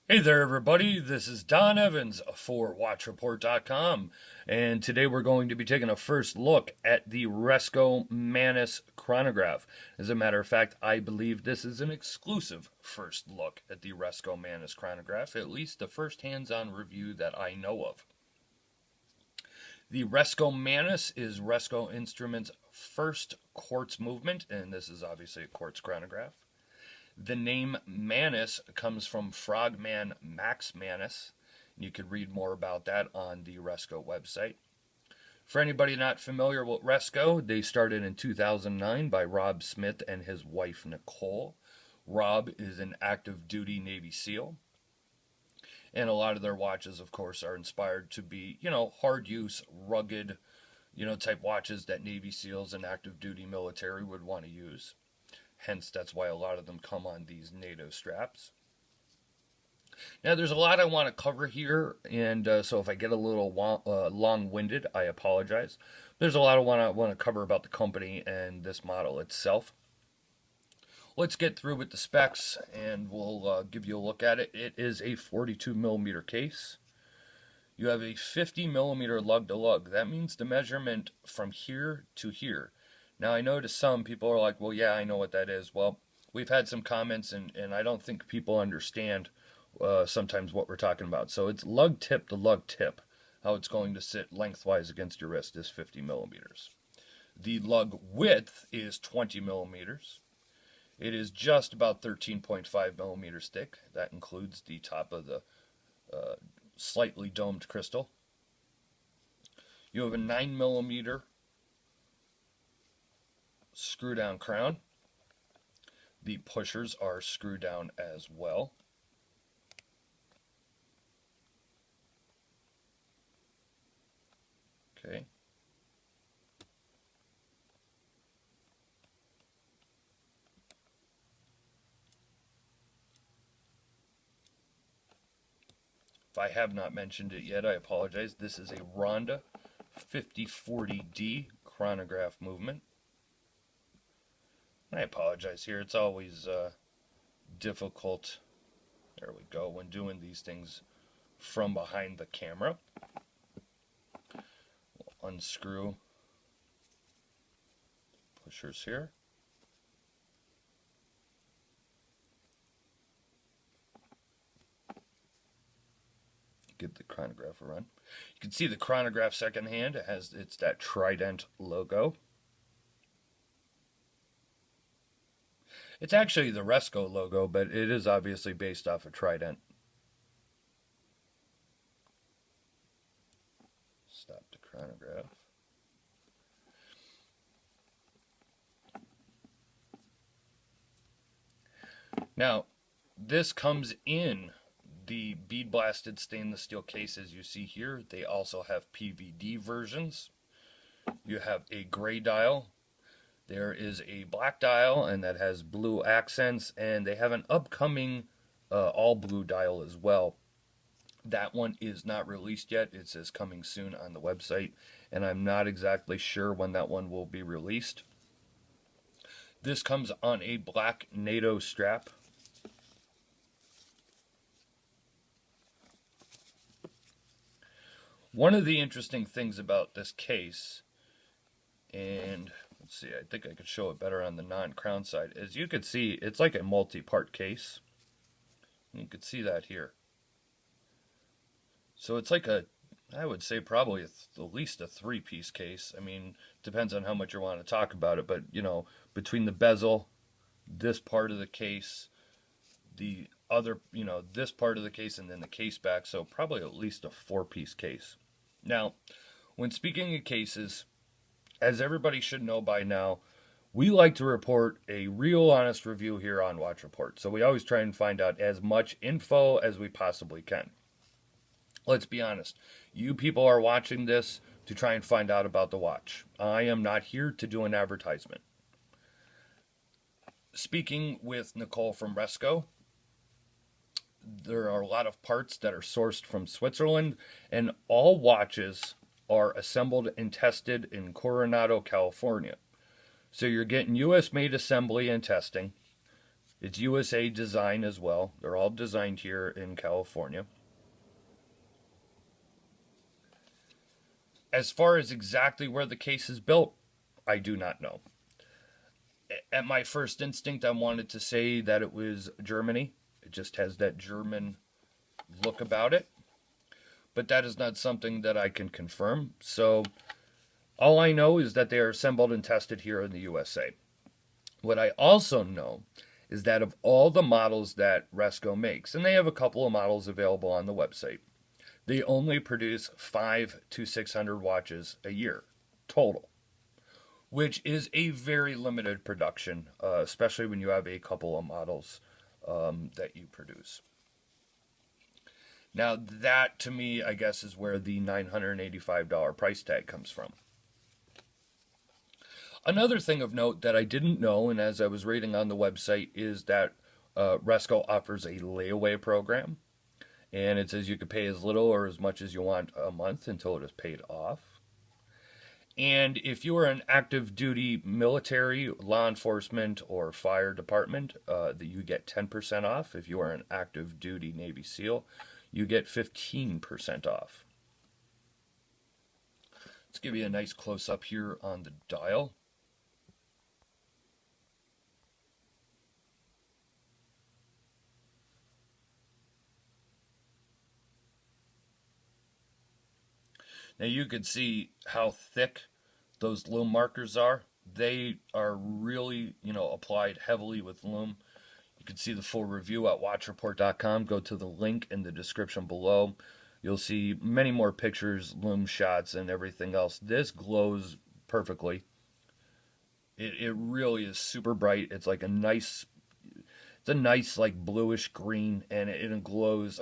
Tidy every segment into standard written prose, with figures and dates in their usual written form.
Hey there, everybody. This is Don Evans for WatchReport.com, and today we're going to be taking a first look at the Resco Manus chronograph. As a matter of fact, I believe this is an exclusive first look at the Resco Manus chronograph, at least the first hands-on review that I know of. The Resco Manus is Resco Instruments' first quartz movement, and this is obviously a quartz chronograph. The name Manus comes from frogman Max Manus. You can read more about that on the Resco website. For anybody not familiar with Resco, they started in 2009 by Rob Smith and his wife Nicole. Rob is an active duty Navy SEAL. And a lot of their watches, of course, are inspired to be, hard use, rugged, type watches that Navy SEALs and active duty military would want to use. Hence, that's why a lot of them come on these NATO straps. Now, there's a lot I want to cover here, and so if I get a little long-winded, I apologize. There's a lot I want to cover about the company and this model itself. Let's get through with the specs, and we'll give you a look at it. It is a 42 millimeter case. You have a 50 millimeter lug-to-lug. That means the measurement from here to here. Now, I know to some people are like, well, yeah, I know what that is. Well, we've had some comments, and I don't think people understand sometimes what we're talking about. So it's lug tip to lug tip. How it's going to sit lengthwise against your wrist is 50 millimeters. The lug width is 20 millimeters. It is just about 13.5 millimeters thick. That includes the top of the slightly domed crystal. You have a 9 millimeter screw down crown. The pushers are screw down as well. Okay. If I have not mentioned it yet, I apologize. This is a Ronda 5040D chronograph movement. I apologize here. It's always difficult, there we go, when doing these things from behind the camera. We'll unscrew pushers here. Give the chronograph a run. You can see the chronograph secondhand. It's that trident logo. It's actually the Resco logo, but it is obviously based off a trident. Stop the chronograph. Now, this comes in the bead blasted stainless steel cases you see here. They also have PVD versions. You have a gray dial. There is a black dial, and that has blue accents, and they have an upcoming all blue dial as well. That one is not released yet. It says coming soon on the website, and I'm not exactly sure when that one will be released. This comes on a black NATO strap. One of the interesting things about this case, and let's see, I think I could show it better on the non-crown side, as you can see, it's like a multi-part case. You can see that here. So it's like I would say probably at least a three-piece case. I mean, depends on how much you want to talk about it, but, between the bezel, this part of the case, the other, this part of the case, and then the case back, so probably at least a four-piece case. Now, when speaking of cases, as everybody should know by now, we like to report a real honest review here on Watch Report. So we always try and find out as much info as we possibly can. Let's be honest. You people are watching this to try and find out about the watch. I am not here to do an advertisement. Speaking with Nicole from Resco, there are a lot of parts that are sourced from Switzerland, and all watches are assembled and tested in Coronado, California. So you're getting US made assembly and testing. It's USA design as well. They're all designed here in California. As far as exactly where the case is built, I do not know. At my first instinct, I wanted to say that it was Germany. It just has that German look about it. But that is not something that I can confirm. So all I know is that they are assembled and tested here in the USA. What I also know is that of all the models that Resco makes, and they have a couple of models available on the website, they only produce 500 to 600 watches a year total, which is a very limited production, especially when you have a couple of models that you produce. Now, that to me, I guess, is where the $985 price tag comes from. Another thing of note that I didn't know, and as I was reading on the website, is that Resco offers a layaway program. And it says you can pay as little or as much as you want a month until it is paid off. And if you are an active duty military, law enforcement, or fire department, that you get 10% off. If you are an active duty Navy SEAL, you get 15% off. Let's give you a nice close up here on the dial. Now you can see how thick those lume markers are. They are really, applied heavily with lume. You can see the full review at watchreport.com. Go to the link in the description below. You'll see many more pictures, lume shots, and everything else. This glows perfectly. It really is super bright. It's like it's a nice like bluish green, and it glows.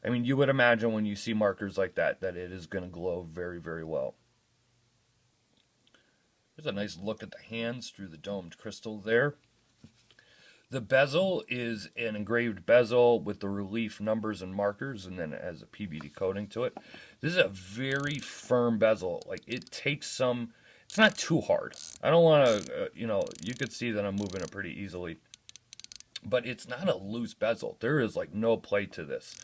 You would imagine when you see markers like that it is going to glow very, very well. There's a nice look at the hands through the domed crystal there. The bezel is an engraved bezel with the relief numbers and markers, and then it has a PVD coating to it. This is a very firm bezel. Like, it takes some... It's not too hard. I don't want to, you could see that I'm moving it pretty easily. But it's not a loose bezel. There is, like, no play to this.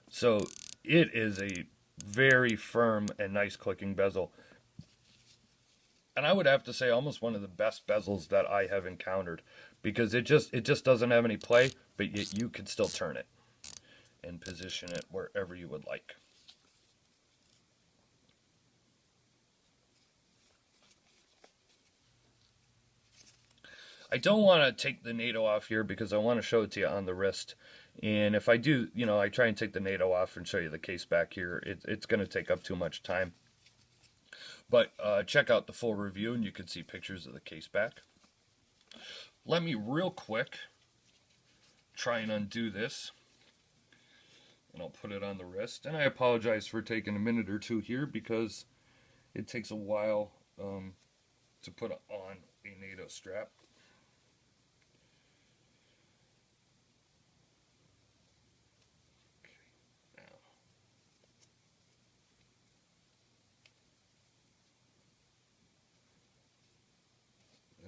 So it is a very firm and nice clicking bezel. And I would have to say almost one of the best bezels that I have encountered, because it just doesn't have any play, but yet you can still turn it and position it wherever you would like. I don't want to take the NATO off here because I want to show it to you on the wrist. And if I do, I try and take the NATO off and show you the case back here, it's going to take up too much time. But check out the full review and you can see pictures of the case back. Let me real quick try and undo this. And I'll put it on the wrist. And I apologize for taking a minute or two here because it takes a while to put on a NATO strap.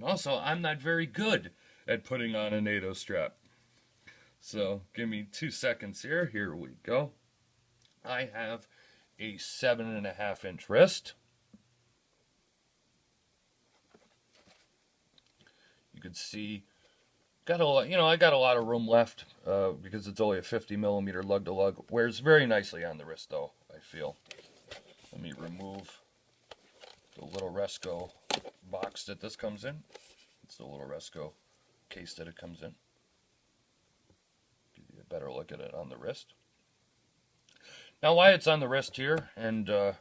Also, I'm not very good at putting on a NATO strap. So, give me 2 seconds here. Here we go. I have a 7.5-inch wrist. You can see, I got a lot of room left because it's only a 50mm lug-to-lug. Wears very nicely on the wrist, though, I feel. Let me remove the little Resco box that this comes in. It's the little Resco case that it comes in. Give you a better look at it on the wrist. Now, why it's on the wrist here, and I'm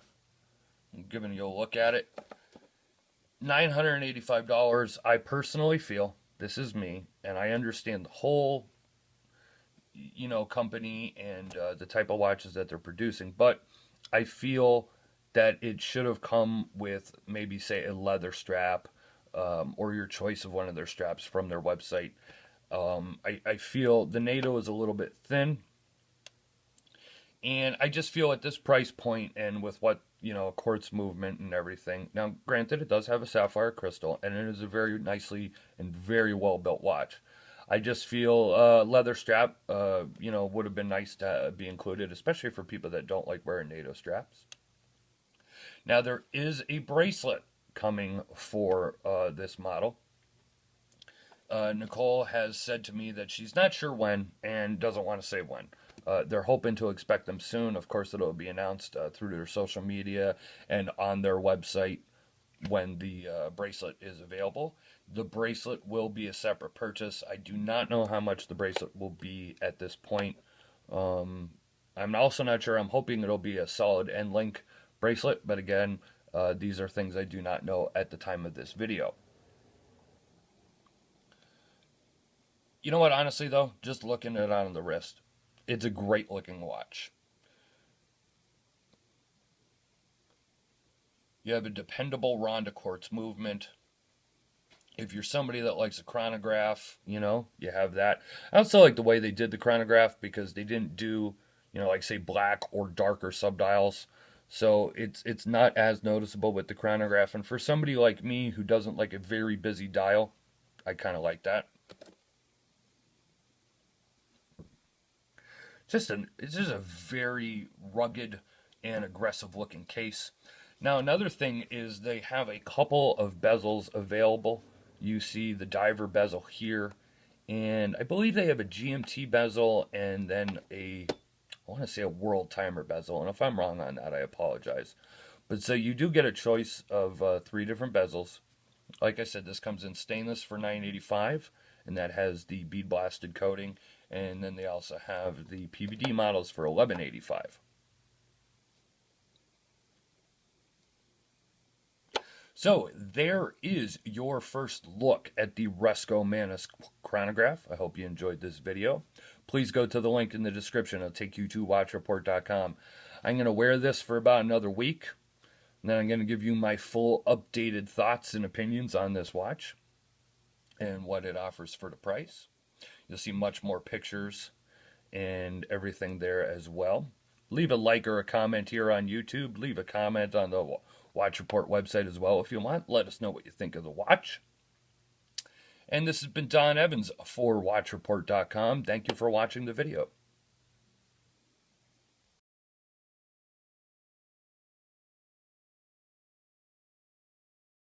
giving you a look at it. $985, I personally feel, this is me, and I understand the whole, company and the type of watches that they're producing, but I feel that it should have come with maybe, say, a leather strap or your choice of one of their straps from their website. I feel the NATO is a little bit thin, and I just feel at this price point and with what, quartz movement and everything. Now, granted, it does have a sapphire crystal, and it is a very nicely and very well built watch. I just feel leather strap, would have been nice to be included, especially for people that don't like wearing NATO straps. Now, there is a bracelet coming for this model. Nicole has said to me that she's not sure when and doesn't want to say when. They're hoping to expect them soon. Of course, it'll be announced through their social media and on their website when the bracelet is available. The bracelet will be a separate purchase. I do not know how much the bracelet will be at this point. I'm also not sure. I'm hoping it'll be a solid end link bracelet, but again, these are things I do not know at the time of this video. You know what, honestly though, just looking at it on the wrist, it's a great looking watch. You have a dependable Ronda quartz movement. If you're somebody that likes a chronograph, you have that. I also like the way they did the chronograph because they didn't do, like say black or darker subdials. So it's not as noticeable with the chronograph. And for somebody like me who doesn't like a very busy dial, I kind of like that. It's just a very rugged and aggressive looking case. Now another thing is they have a couple of bezels available. You see the diver bezel here, and I believe they have a GMT bezel and then I want to say a world timer bezel. And if I'm wrong on that, I apologize. But so you do get a choice of 3 different bezels. Like I said, this comes in stainless for $9.85, and that has the bead blasted coating. And then they also have the PVD models for $11.85. So there is your first look at the Resco Manus chronograph. I hope you enjoyed this video. Please go to the link in the description. It'll take you to watchreport.com. I'm going to wear this for about another week. And then I'm going to give you my full updated thoughts and opinions on this watch and what it offers for the price. You'll see much more pictures and everything there as well. Leave a like or a comment here on YouTube. Leave a comment on the Watch Report website as well if you want. Let us know what you think of the watch. And this has been Don Evans for WatchReport.com. Thank you for watching the video.